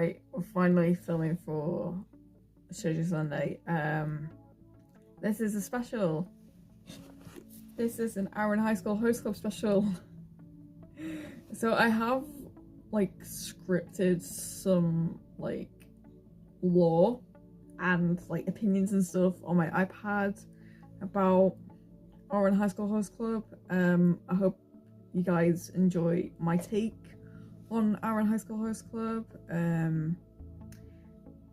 Right, we're finally filming for Shojo Sunday. This is a special. This is an Ouran High School Host Club special. So I have like scripted some like lore and like opinions and stuff on my iPad about Ouran High School Host Club. I hope you guys enjoy my take on Ouran High School Host Club.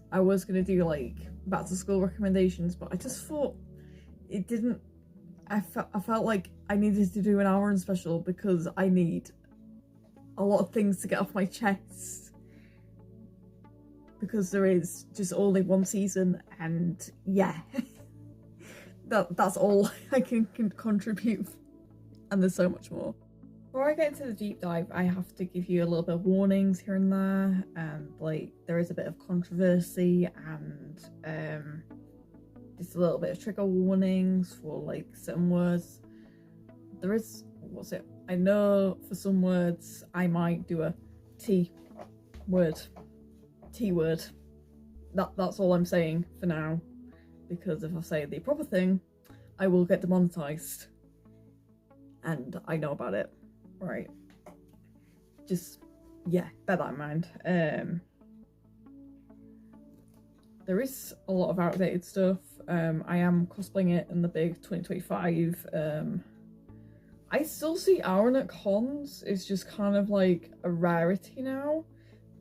I was gonna do like back to school recommendations, but I just thought it didn't. I felt like I needed to do an Ouran special because I need a lot of things to get off my chest, because there is just only one season, and yeah, that's all I can contribute, and there's so much more. Before I get into the deep dive, I have to give you a little bit of warnings here and there, and like there is a bit of controversy and just a little bit of trigger warnings for like certain words. There is, what's it? I know for some words I might do a T word. That's all I'm saying for now, because if I say the proper thing, I will get demonetized, and I know about it. Right, just yeah, bear that in mind. There is a lot of outdated stuff. I am cosplaying it in the big 2025. I still see Ouran at cons. It's just kind of like a rarity now,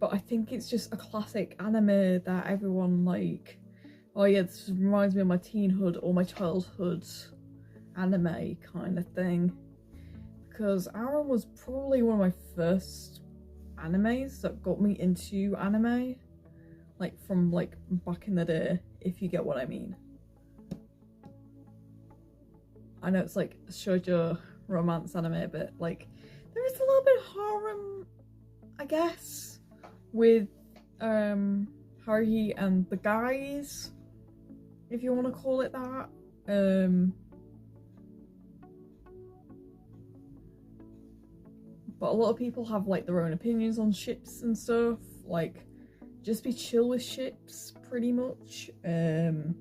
but I think it's just a classic anime that everyone like, oh yeah, this reminds me of my teenhood or my childhood anime kind of thing. Because Ouran was probably one of my first animes that got me into anime, like from like back in the day, if you get what I mean. I know it's like a shoujo romance anime, but like there is a little bit of harem, I guess, with Haruhi and the guys, if you want to call it that. But a lot of people have like their own opinions on ships and stuff. Like, just be chill with ships, pretty much. But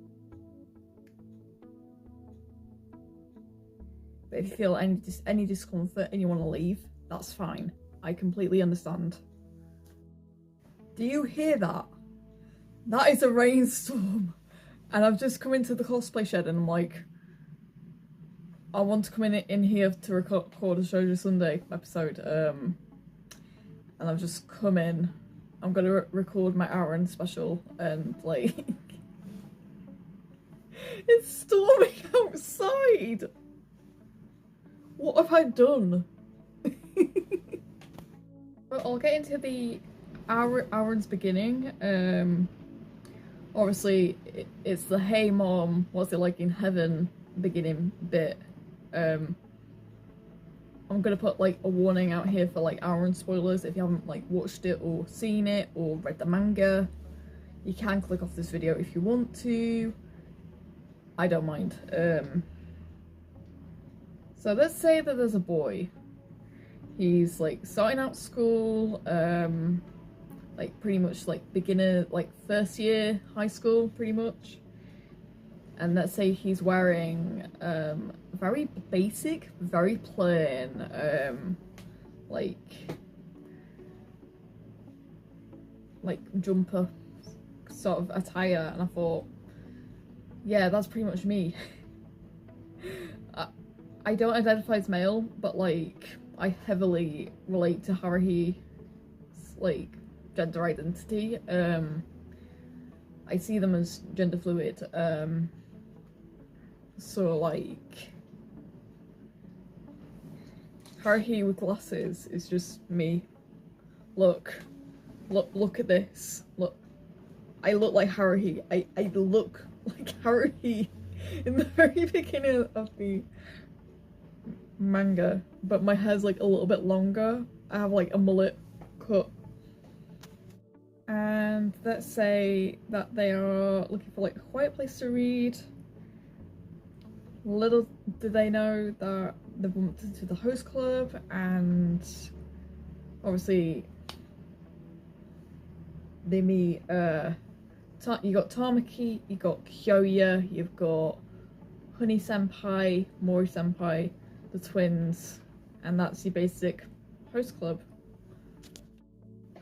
if you feel any discomfort and you want to leave, that's fine. I completely understand. Do you hear that? That is a rainstorm. And I've just come into the cosplay shed and I'm like, I want to come in here to record a Shojo Sunday episode, and I've just come in. I'm gonna record my Ouran special, and like, it's storming outside. What have I done? But I'll get into the Ouran's beginning. Obviously, it's the "Hey Mom, what's it like in heaven" beginning bit. I'm gonna put like a warning out here for like Ouran spoilers. If you haven't like watched it or seen it or read the manga, you can click off this video if you want to. I don't mind. So let's say that there's a boy. He's like starting out school, like pretty much like beginner, like first year high school, pretty much. And let's say he's wearing very basic, very plain, like jumper sort of attire, and I thought, yeah, that's pretty much me. I don't identify as male, but like I heavily relate to Haruhi's like gender identity. I see them as gender fluid. So like Haruhi with glasses is just me. Look at this. Look, I look like Haruhi. I look like Haruhi in the very beginning of the manga, but my hair's like a little bit longer. I have like a mullet cut. And let's say that they are looking for like a quiet place to read. Little do they know that they've bumped into the host club, and obviously they meet. You got Tamaki, you got Kyoya, you've got Honey Senpai, Mori Senpai, the twins, and that's your basic host club.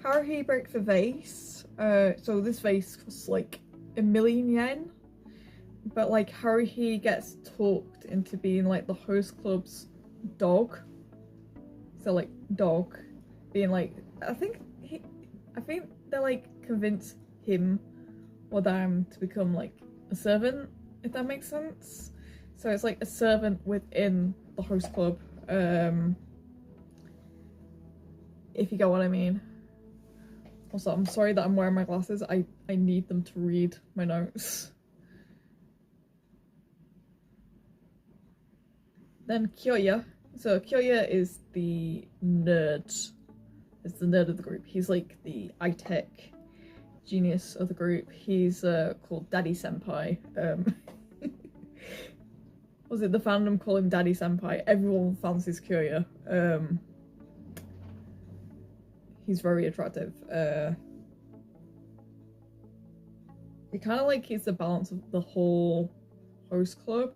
Haruhi breaks a vase. So this vase costs like 1,000,000 yen, but like Haruhi gets talked into being like the host club's dog. So like dog being like, I think they're like convince him or them to become like a servant, if that makes sense. So it's like a servant within the host club, if you get what I mean. Also, I'm sorry that I'm wearing my glasses. I need them to read my notes. Then Kyoya. So Kyoya is the nerd. Is the nerd of the group. He's like the high-tech genius of the group. He's called Daddy Senpai. Was it the fandom call him Daddy Senpai? Everyone fancies Kyoya. He's very attractive. He kind of like he's the balance of the whole host club.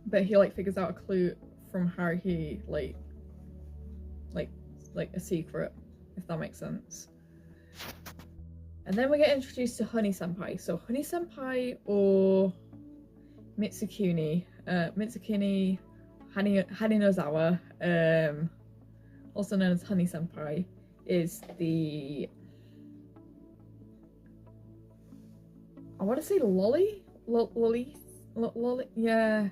But he like figures out a clue from Haruhi, like a secret, if that makes sense. And then we get introduced to Honey Senpai. So Honey Senpai or Mitsukuni, Haninozawa, also known as Honey Senpai, is the, I want to say lolly, yeah.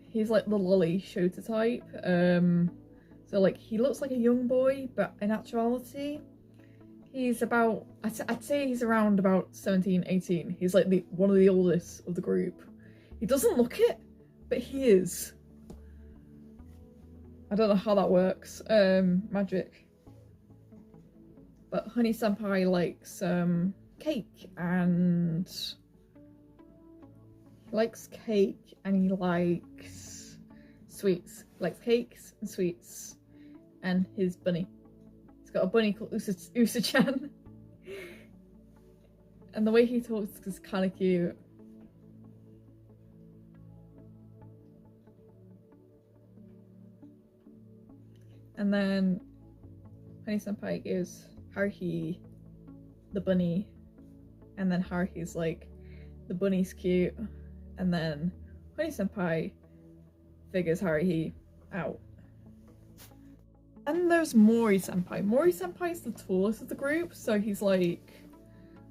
He's like the lolly shooter type. So like he looks like a young boy, but in actuality, he's about, I'd say he's around about 17, 18. He's like one of the oldest of the group. He doesn't look it, but he is. I don't know how that works. Magic. But Honey Senpai likes cake, and he likes cake and he likes sweets. He likes cakes and sweets, and his bunny. He's got a bunny called Usa-chan. And the way he talks is kind of cute. And then Honey Senpai gives Haruhi the bunny, and then Haruhi's like, the bunny's cute, and then Honey Senpai figures Haruhi out. And there's Mori Senpai. Mori Senpai is the tallest of the group, so he's like,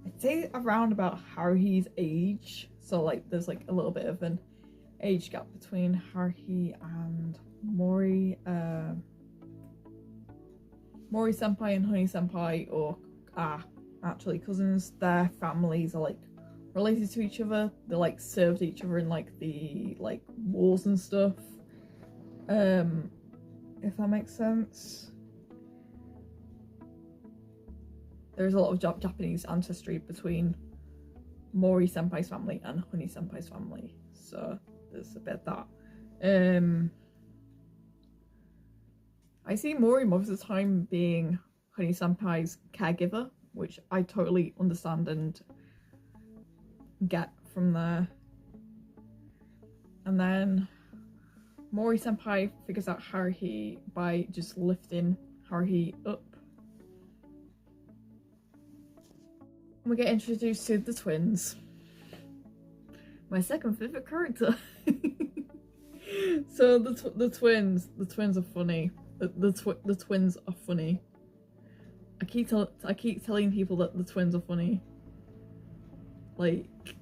I'd say around about Haruhi's age. So like there's like a little bit of an age gap between Haruhi and Mori. Mori Senpai and Honey Senpai are actually cousins. Their families are like related to each other. They like served each other in like the like wars and stuff. If that makes sense. There's a lot of Japanese ancestry between Mori Senpai's family and Honey Senpai's family, so there's a bit of that. I see Mori most of the time being Honey Senpai's caregiver, which I totally understand and get from there. And then Mori Senpai figures out Haruhi by just lifting Haruhi up. We get introduced to the twins. My second favourite character. So the twins are funny. The twins are funny. I keep telling people that the twins are funny. Like,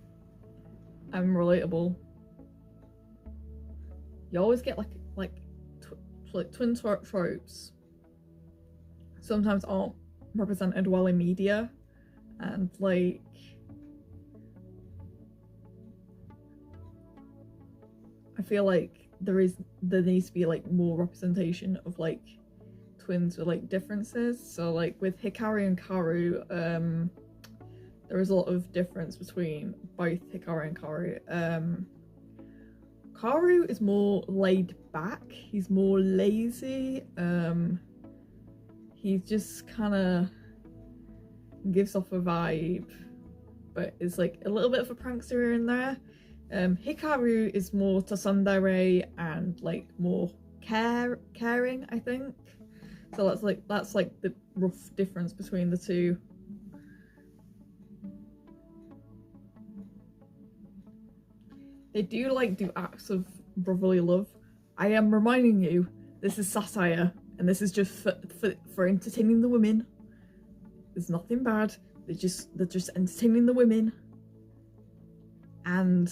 I'm relatable. You always get like twin tropes. Sometimes aren't represented well in media, and like I feel like there needs to be like more representation of like twins with like differences. So like with Hikaru and Karu, there is a lot of difference between both Hikaru and Karu. Karu is more laid back, he's more lazy, he just kind of gives off a vibe, but is like a little bit of a prankster in there. Hikaru is more tsundere and like more caring, I think. So that's like the rough difference between the two. They do acts of brotherly love. I am reminding you, this is satire, and this is just for entertaining the women. There's nothing bad. They're just entertaining the women, and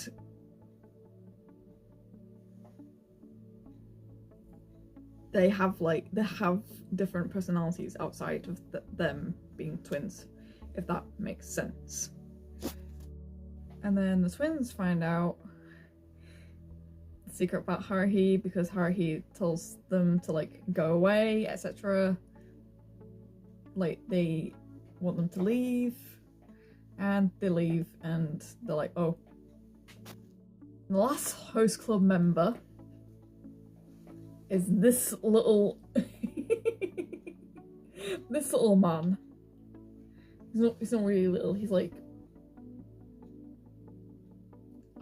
they have different personalities outside of them being twins, if that makes sense. And then the twins find out the secret about Haruhi because Haruhi tells them to like go away, etc. Like they want them to leave, and they leave, and they're like, oh. The last host club member is this little this little man. He's not really little, he's like,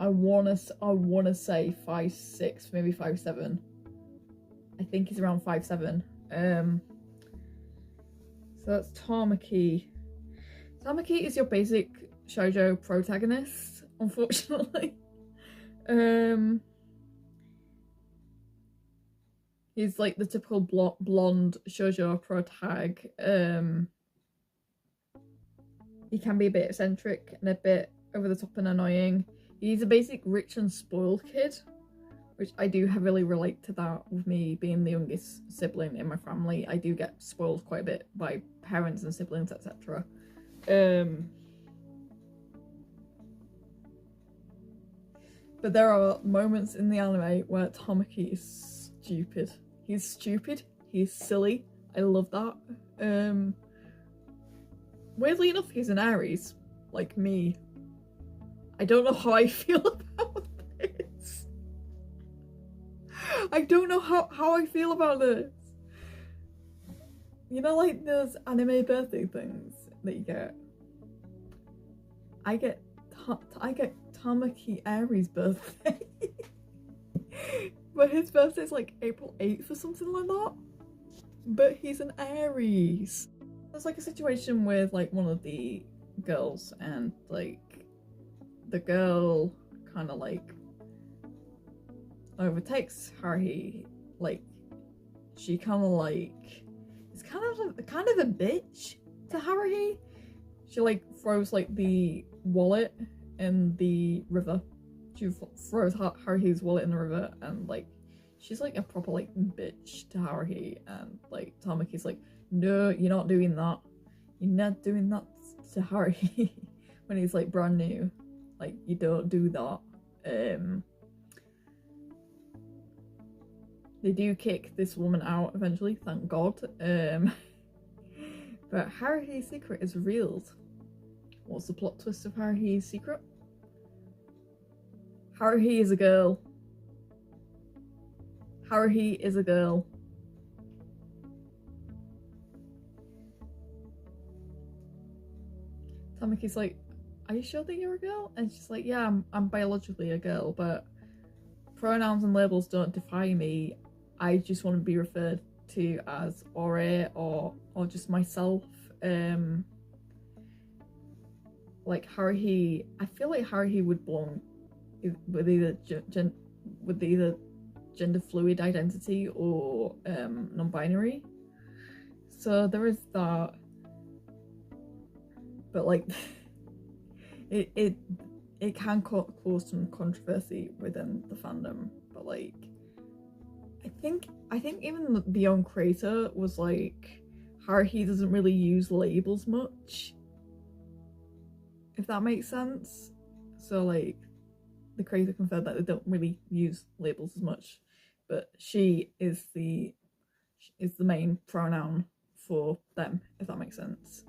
I wanna say 5'6", maybe 5'7". I think he's around 5'7". So that's Tamaki. Tamaki is your basic shoujo protagonist, unfortunately. He's like the typical blonde shoujo protag. He can be a bit eccentric and a bit over the top and annoying. He's a basic rich and spoiled kid, which I do heavily relate to that with me being the youngest sibling in my family. I do get spoiled quite a bit by parents and siblings, etc. But there are moments in the anime where Tamaki is stupid. He's stupid, he's silly, I love that. Weirdly enough, he's an Aries, like me. I don't know how I feel about this. I don't know how I feel about this. You know, like those anime birthday things that you get? I get Tamaki Aries' birthday. But his birthday's like April 8th or something like that. But he's an Aries. There's like a situation with like one of the girls, and like the girl kind of like overtakes Haruhi. Like she kind of like is kind of a bitch to Haruhi. She like throws like the wallet in the river. She throws Haruhi's wallet in the river, and like she's like a proper like bitch to Haruhi, and like Tamaki's like, no, you're not doing that. You're not doing that to Haruhi when he's like brand new. Like, you don't do that. They do kick this woman out eventually, thank God. But Haruhi's secret is revealed. What's the plot twist of Haruhi's secret? Haruhi is a girl. Haruhi is a girl. Tamaki's like, are you sure that you're a girl? And she's like, yeah, I'm biologically a girl, but pronouns and labels don't define me. I just want to be referred to as Ore or just myself. Like Haruhi, I feel like Haruhi would belong with either gender fluid identity or non-binary. So there is that. But like it can cause some controversy within the fandom. But like I think even the own creator was like, Haruhi doesn't really use labels much, if that makes sense. So like the creator confirmed that they don't really use labels as much, but she is the main pronoun for them, if that makes sense.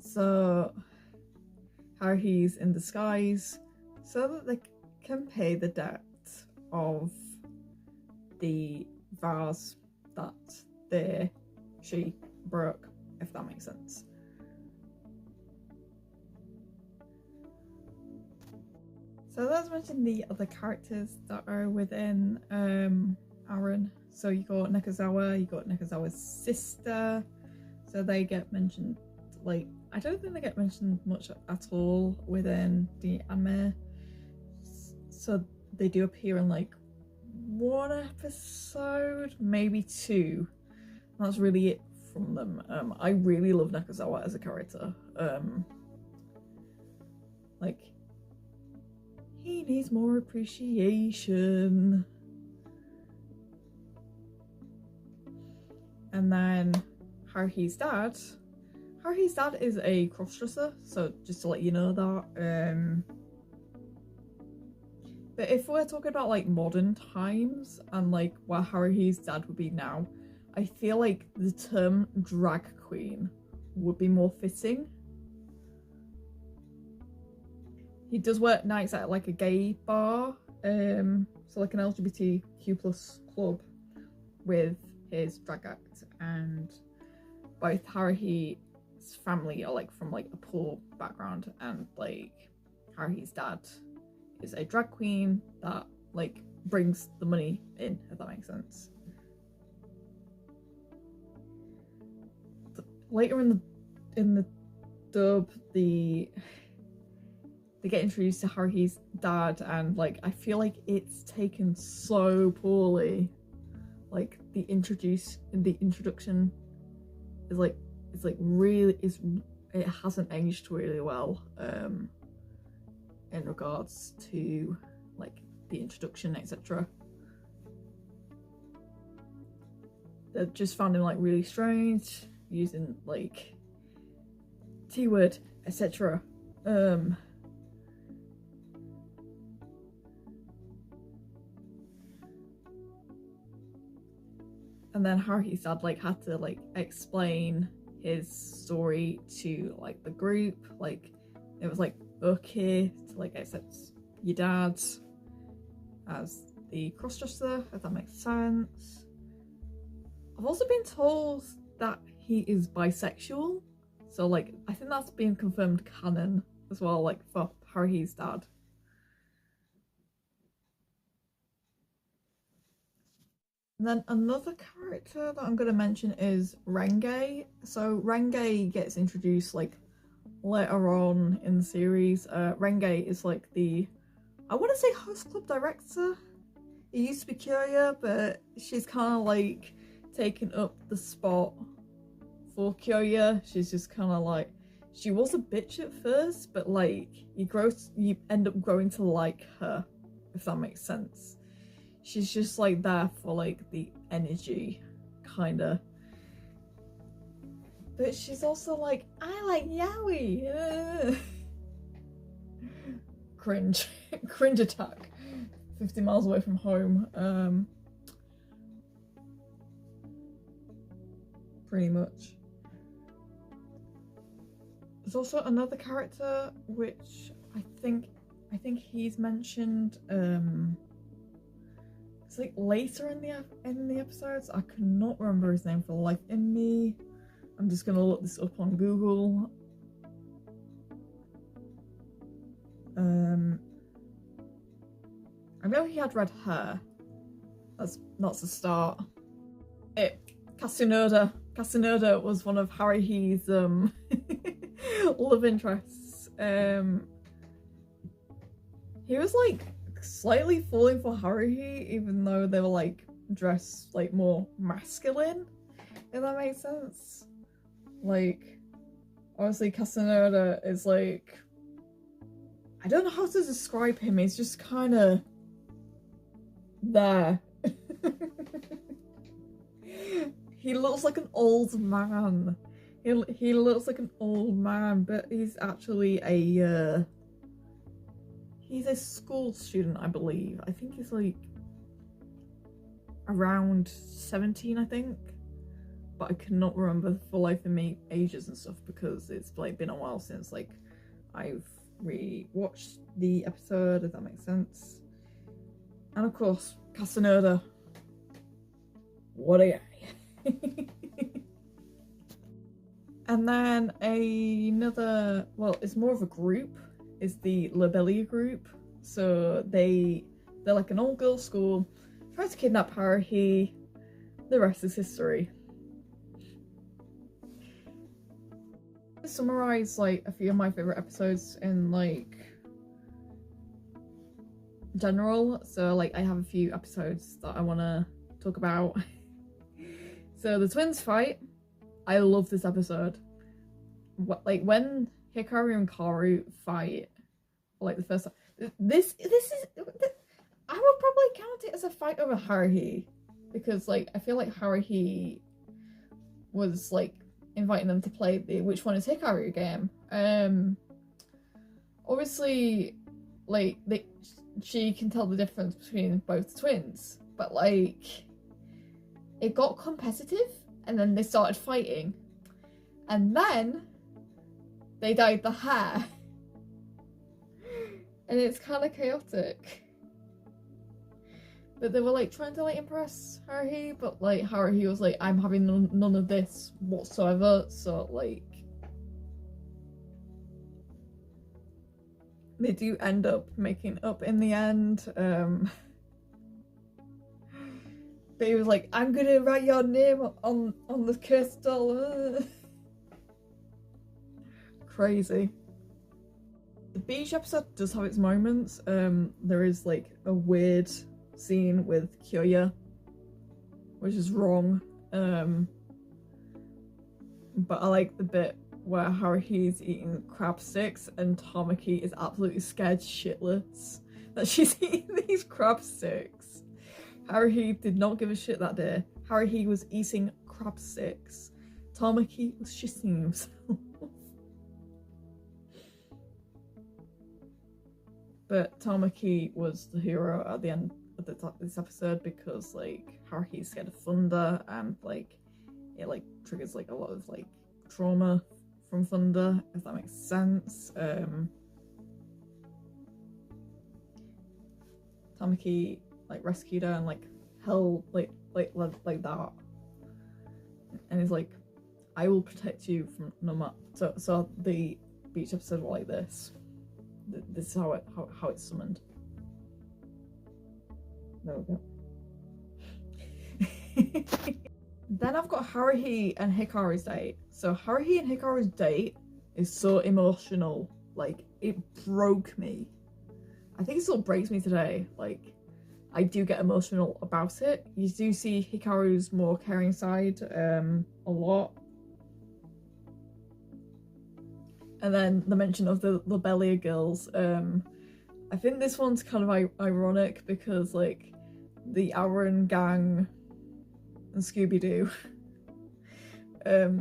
So Haruhi's in disguise so that they can pay the debt of the vase that she broke, if that makes sense. So let's mention the other characters that are within Ouran. So you got Nekazawa, you got Nekazawa's sister. So they get mentioned, like, I don't think they get mentioned much at all within the anime. So they do appear in like one episode, maybe two. That's really it from them. I really love Nekazawa as a character. Like, he needs more appreciation. And then Haruhi's dad is a crossdresser, so just to let you know that. But if we're talking about like modern times and like where Haruhi's dad would be now, I feel like the term drag queen would be more fitting. He does work nights at like a gay bar, so like an LGBTQ plus club with his drag act, and both Haruhi's family are like from like a poor background, and like Haruhi's dad is a drag queen that like brings the money in, if that makes sense. Later in the dub, they get introduced to Haruhi's dad, and like I feel like it's taken so poorly. Like the introduction is like, it's like really it hasn't aged really well in regards to like the introduction, etc. They've just found him like really strange, using like T-word, etc. And then Haruhi's dad like had to like explain his story to like the group. Like it was like okay to like accept your dad as the crossdresser, if that makes sense. I've also been told that he is bisexual, so like I think that's been confirmed canon as well, like for Haruhi's dad. And then another character that I'm going to mention is Renge. So Renge gets introduced like later on in the series. Renge is like I want to say host club director. It used to be Kyoya, but she's kind of like taken up the spot for Kyoya. She's just kind of like, she was a bitch at first, but like you end up growing to like her, if that makes sense. She's just like there for like the energy, kinda. But she's also like, I like yaoi. Cringe. Cringe attack. 50 miles away from home. Pretty much. There's also another character which I think he's mentioned it's like later in the episodes. I cannot remember his name for the life in me. I'm just gonna look this up on Google. I know he had red hair. That's a start. Kasunoda. Kasunoda was one of Haruhi's love interests. He was like slightly falling for Haruhi, even though they were like dressed like more masculine, if that makes sense. Like, obviously Kasunoda is like, I don't know how to describe him. He's just kind of there. He looks like an old man. He looks like an old man, but he's actually he's a school student, I believe. I think he's like around 17, I think. But I cannot remember for life of me ages and stuff, because it's like been a while since like I've re-watched the episode, if that makes sense. And of course, Casanova. What a guy. And then another, well, it's more of a group, is the Lobelia group. So they're like an all-girls school, try to kidnap Haruhi. The rest is history. To summarize like a few of my favorite episodes in like general, so like I have a few episodes that I want to talk about. So the twins fight, I love this episode. What, like when Hikaru and Kaoru fight, like the first time, this is I would probably count it as a fight over Haruhi, because like I feel like Haruhi was like inviting them to play the which one is Hikaru game. Obviously like she can tell the difference between both twins, but like it got competitive and then they started fighting and then they dyed the hair and it's kind of chaotic. But they were like trying to like impress Haruhi, but like Haruhi was like, I'm having none of this whatsoever, so like they do end up making up in the end. But he was like, I'm gonna write your name on the crystal. Crazy. The beach episode does have its moments. There is like a weird scene with Kyoya, which is wrong. But I like the bit where Haruhi's eating crab sticks and Tamaki is absolutely scared shitless that she's eating these crab sticks. Haruhi did not give a shit that day. Haruhi was eating crab sticks. Tamaki was shitting himself. But Tamaki was the hero at the end of this episode because like Haruhi's scared of thunder and like it like triggers like a lot of like trauma from thunder, if that makes sense. Tamaki like rescued her and like held like that, and he's like, I will protect you from no matter. So the beach episode was like this. This is how it's summoned. There we go. Then I've got Haruhi and Hikaru's date. So Haruhi and Hikaru's date is so emotional. Like, it broke me. I think it still breaks me today. Like, I do get emotional about it. You do see Hikaru's more caring side a lot. And then the mention of the Lobelia girls. I think this one's kind of ironic because like the Ouran gang and Scooby-Doo,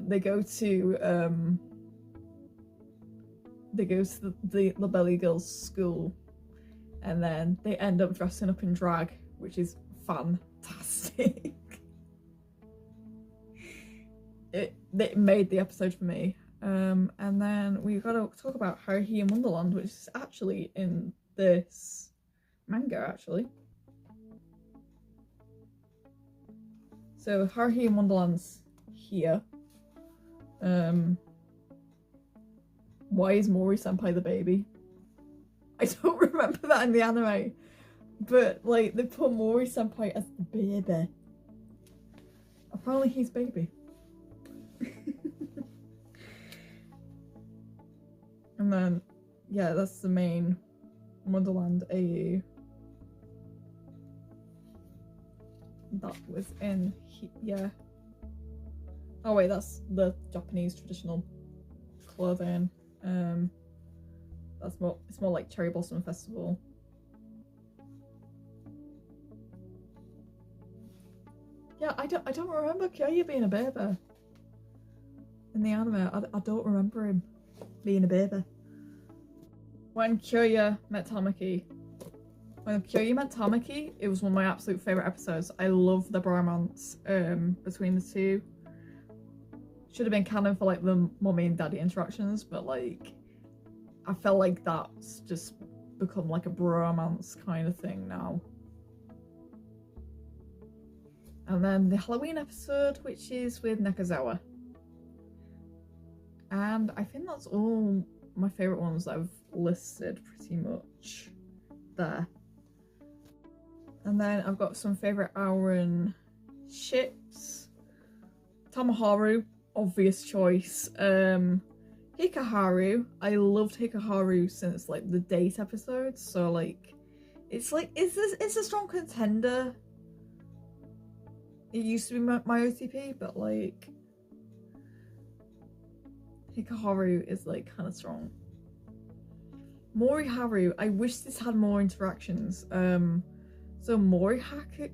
they go to the Lobelia girls' school, and then they end up dressing up in drag, which is fantastic. It made the episode for me. And then we've got to talk about Haruhi in Wonderland, which is actually in this manga, actually. So Haruhi in Wonderland's here. Why is Mori senpai the baby? I don't remember that in the anime, but like they put Mori senpai as the baby. Apparently he's baby. And then, yeah, that's the main Wonderland AU. That was in, yeah. Oh wait, that's the Japanese traditional clothing. It's more like Cherry Blossom Festival. Yeah, I don't remember Kyoya being a baby in the anime. I don't remember him being a baby. When Kyoya met Tamaki, it was one of my absolute favourite episodes. I love the bromance between the two. Should have been canon for like the mummy and daddy interactions, but like I felt like that's just become like a bromance kind of thing now. And then the Halloween episode, which is with Nakazawa. And I think that's all my favourite ones that I've listed pretty much there. And then I've got some favourite Ouran ships. Tomoharu, obvious choice. Hikaharu, I loved Hikaharu since like the date episodes, so like it's a strong contender. It used to be my OTP, but like Hikaharu is like kind of strong. Moriharu, I wish this had more interactions. So Moriharu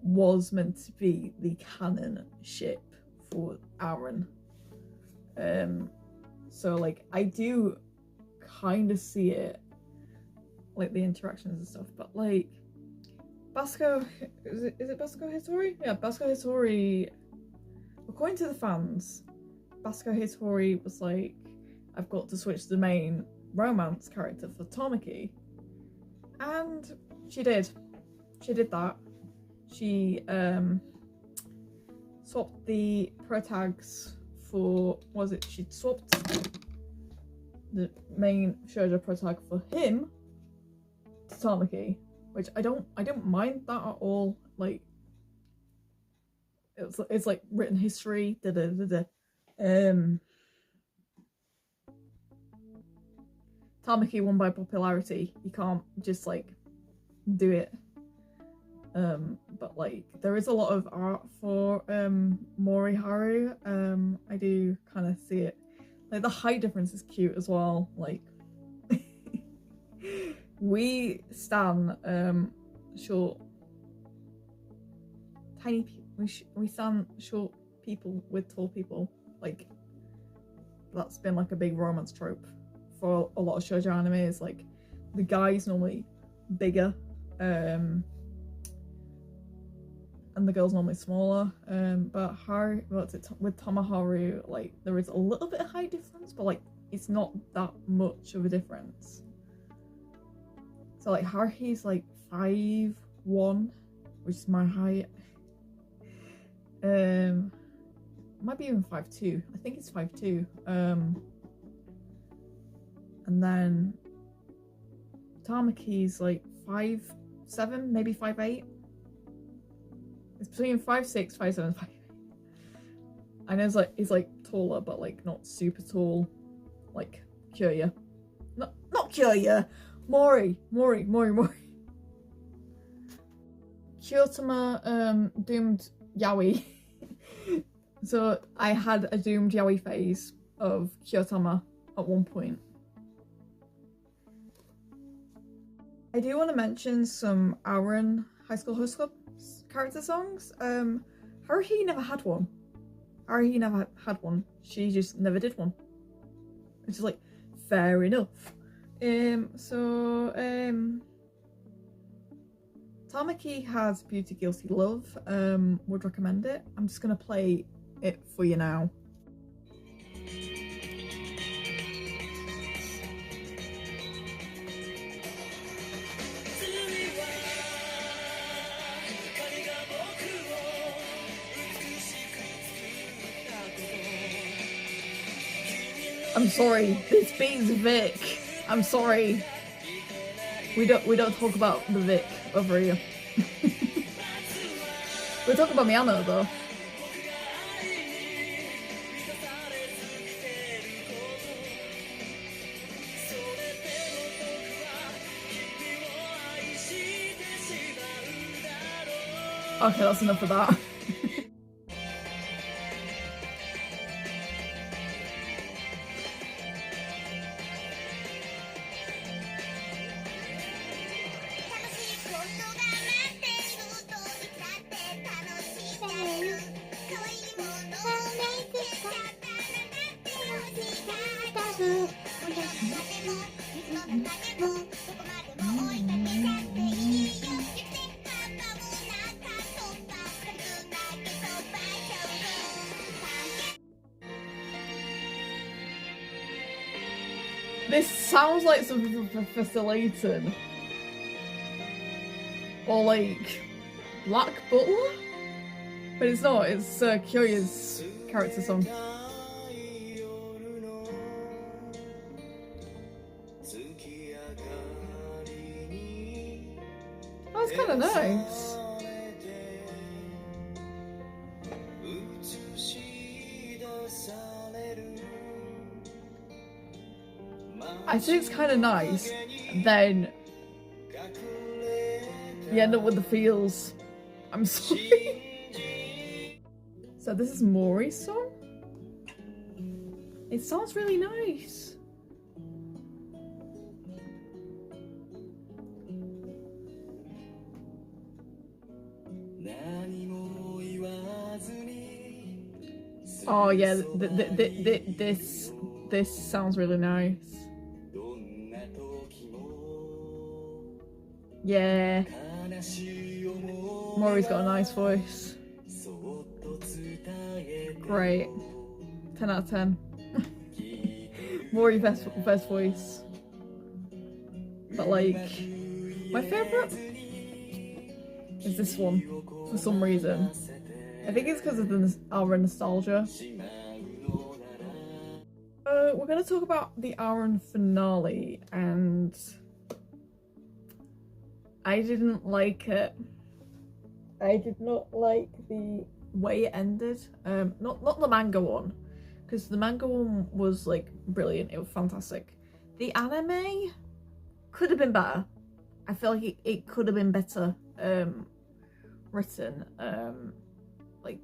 was meant to be the canon ship for Ouran. So like I do kind of see it, like the interactions and stuff, but like Basco, is it Basco Hitori? Yeah, Basco Hitori, according to the fans, Basco Hitori was like, I've got to switch the main romance character for Tamaki, and she did that. She swapped the protags for, she swapped the main Shojo protag for him to Tamaki, which I don't mind that at all. Like it's like written history. Tamaki won by popularity. You can't just like do it. But like there is a lot of art for Moriharu. I do kind of see it. Like the height difference is cute as well. Like we stan short, tiny people. We stan short people with tall people. Like that's been like a big romance trope for a lot of shoujo animes. Like the guy's normally bigger, and the girl's normally smaller. But with Tomoharu, like there is a little bit of height difference, but like it's not that much of a difference. So like Haruhi's like 5'1", which is my height. Might be even 5'2". I think it's 5'2". And then Tamaki's like 5'7", maybe 5'8". It's between 5'6", 5'7", 5'8". I know he's like taller, but like not super tall, like Kyoya. Not Kyoya. Mori. Kyotama doomed yaoi. So I had a doomed yaoi phase of Kyotama at one point. I do want to mention some Ouran High School Host Club character songs. Haruhi never had one. She just never did one. Which is like fair enough. Tamaki has Beauty Guilty Love. Would recommend it. I'm just gonna play it for you now. I'm sorry, this beats Vic. I'm sorry. We don't talk about the Vic over here. We talk about Miyano though. Okay, that's enough of that. This sounds like something from Facilitating. Or like Black Butler? But it's not, it's Kyoya's character song. That's kind of nice. I think it's kind of nice. Then you end up with the feels. I'm sorry. So this is Mori's song. It sounds really nice. Oh yeah, this sounds really nice. Yeah. Mori's got a nice voice. Great. 10 out of 10. Mori best voice. But like, my favourite is this one for some reason. I think it's because of our nostalgia. We're going to talk about the Ouran finale, and I didn't like it. I did not like the way it ended. Not the manga one, because the manga one was like brilliant. It was fantastic. The anime could have been better. I feel like it could have been better written. Like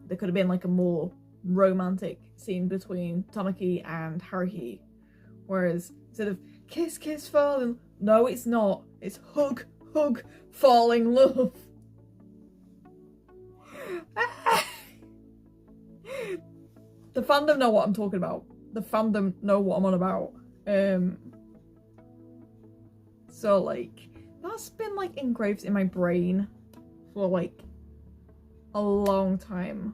there could have been like a more romantic scene between Tamaki and Haruhi, whereas instead of kiss kiss fall in, no it's not, it's hug hug fall in love. The fandom know what I'm talking about. The fandom know what I'm on about. So like that's been like engraved in my brain for like a long time.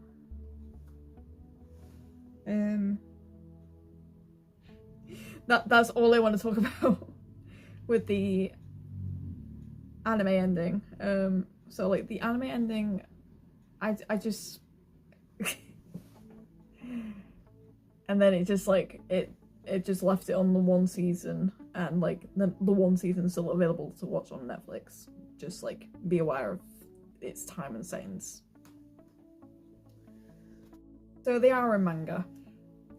That's all I want to talk about with the anime ending. So like the anime ending, I just and then it just like it just left it on the one season, and like the one season is still available to watch on Netflix. Just like be aware of its time and settings. So the Ouran manga,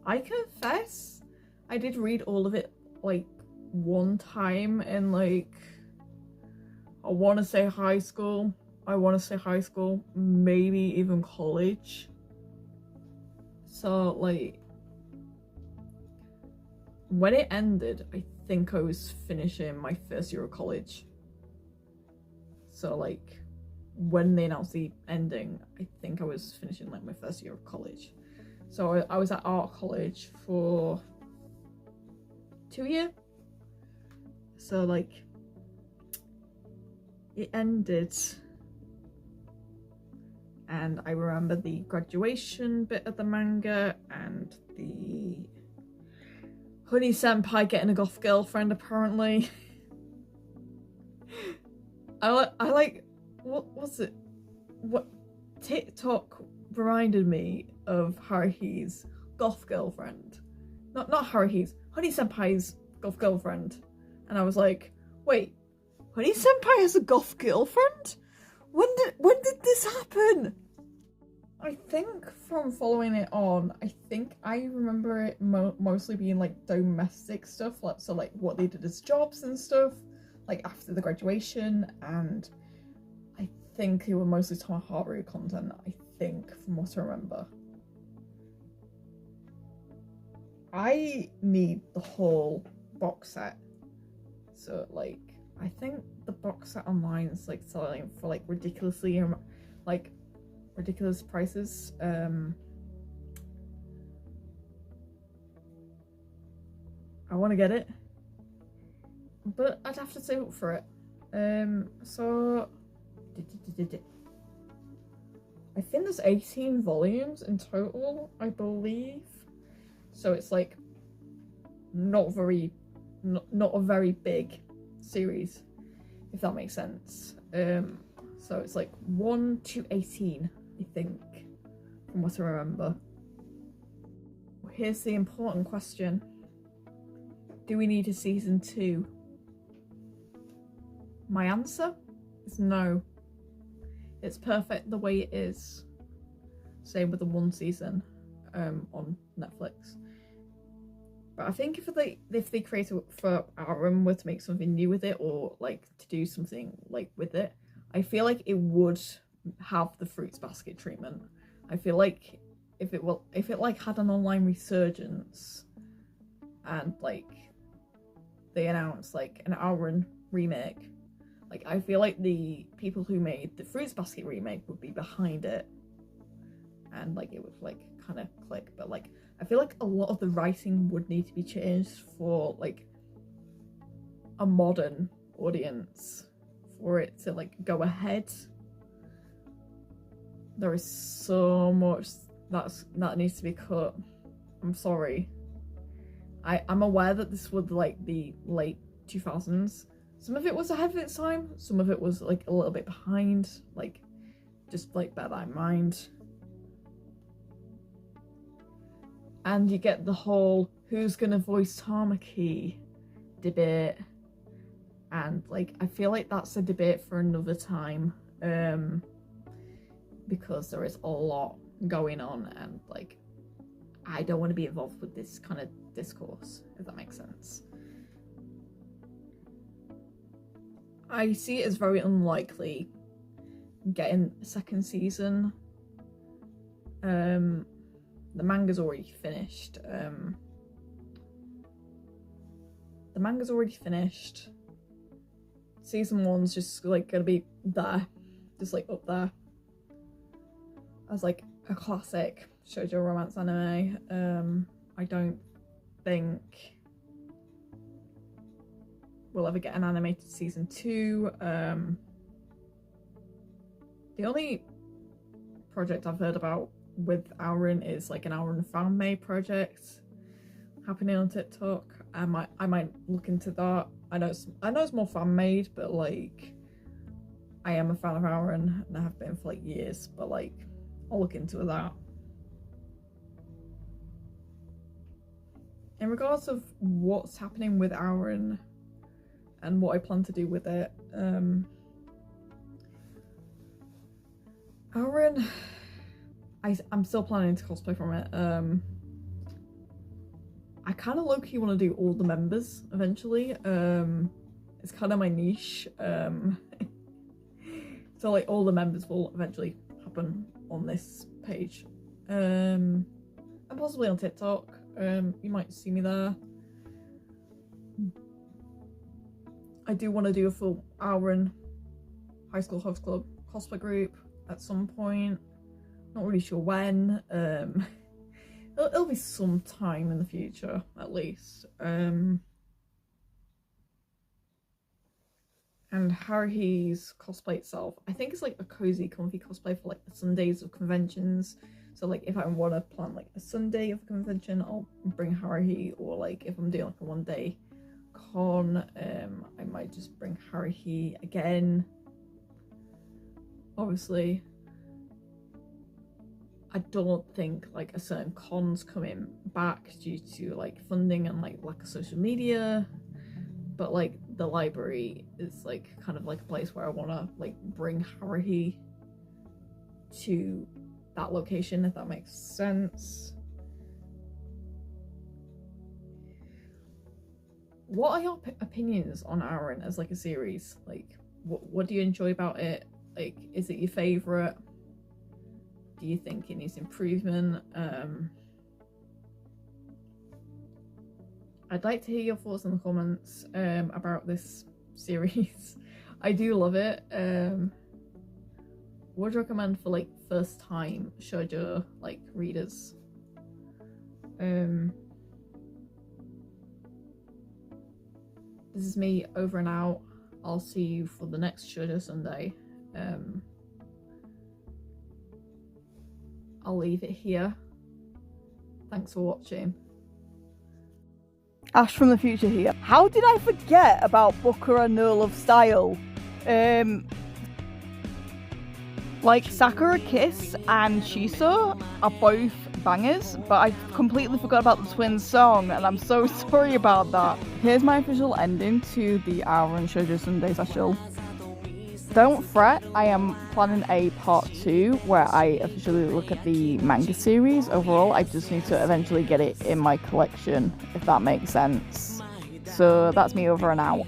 I confess I did read all of it like one time in like, I want to say high school, maybe even college. So like when it ended, I think I was finishing my first year of college. So like when they announced the ending, I think I was finishing like my first year of college. So I was at art college for 2 years. So like it ended, and I remember the graduation bit of the manga and the honey senpai getting a goth girlfriend apparently. I like what was it? What TikTok reminded me of Haruhi's goth girlfriend. Not Haruhi's, honey senpai's goth girlfriend. And I was like, wait, honey senpai has a goth girlfriend? When did this happen? I think from following it on, I think I remember it mostly being like domestic stuff, like so like what they did as jobs and stuff, like after the graduation, and I think they were mostly Tomoharu content, I think, from what I remember. I need the whole box set. So like I think the box set online is like selling for like ridiculous prices. I want to get it, but I'd have to save up for it. So I think there's 18 volumes in total, I believe. So it's like not very not a very big series, if that makes sense. So it's like 1 to 18, I think, from what I remember. Here's the important question. Do we need a season 2? My answer is no. It's perfect the way it is. Same with the 1 season on Netflix. But I think if they create for Ouran were to make something new with it, or like to do something like with it, I feel like it would have the fruits basket treatment. I feel like if it like had an online resurgence and like they announced like an Ouran remake, like I feel like the people who made the fruits basket remake would be behind it and like it would like kind of click. But like I feel like a lot of the writing would need to be changed for like a modern audience for it to like go ahead. There is so much that needs to be cut. I'm sorry. I'm aware that this was like the late 2000s. Some of it was ahead of its time, some of it was like a little bit behind, like just like bear that in mind. And you get the whole who's gonna voice Tamaki debate, and like I feel like that's a debate for another time, because there is a lot going on and like I don't want to be involved with this kind of discourse, if that makes sense. I see it as very unlikely getting a second season. The manga's already finished. The manga's already finished. Season 1's just like gonna be there, just like up there as like a classic shoujo romance anime. I don't think we'll ever get an animated season 2. The only project I've heard about with Ouran is like an Ouran fan-made project happening on TikTok. I might look into that. I know it's more fan-made, but like I am a fan of Ouran and I have been for like years, but like I'll look into that. In regards of what's happening with Ouran and what I plan to do with it, Ouran, I'm still planning to cosplay from it. I kind of low-key want to do all the members eventually. It's kind of my niche. So like all the members will eventually happen on this page. And possibly on TikTok. You might see me there. I do want to do a full Ouran High School Host Club cosplay group at some point. Not really sure when. It'll be some time in the future, at least. And Haruhi's cosplay itself, I think it's like a cozy, comfy cosplay for like the Sundays of conventions. So like if I want to plan like a Sunday of a convention, I'll bring Haruhi, or like if I'm doing like a 1-day con, I might just bring Haruhi again. Obviously, I don't think like a certain con's coming back due to like funding and like lack of social media, but like the library is like kind of like a place where I want to like bring Haruhi to that location, if that makes sense. What are your opinions on Ouran as like a series? Like what do you enjoy about it? Like, is it your favorite? Do you think it needs improvement? I'd like to hear your thoughts in the comments about this series. I do love it. Would recommend for like first time shoujo like readers. This is me over and out. I'll see you for the next Shoujo Sunday. I'll leave it here. Thanks for watching. Ash from the future here. How did I forget about Bukura No Love Style? Like, Sakura Kiss and Shiso are both bangers, but I completely forgot about the twins song, and I'm so sorry about that. Here's my official ending to the Ouran Shojo Sunday special. Don't fret, I am planning a part 2 where I officially look at the manga series overall. I just need to eventually get it in my collection, if that makes sense. So that's me over and out.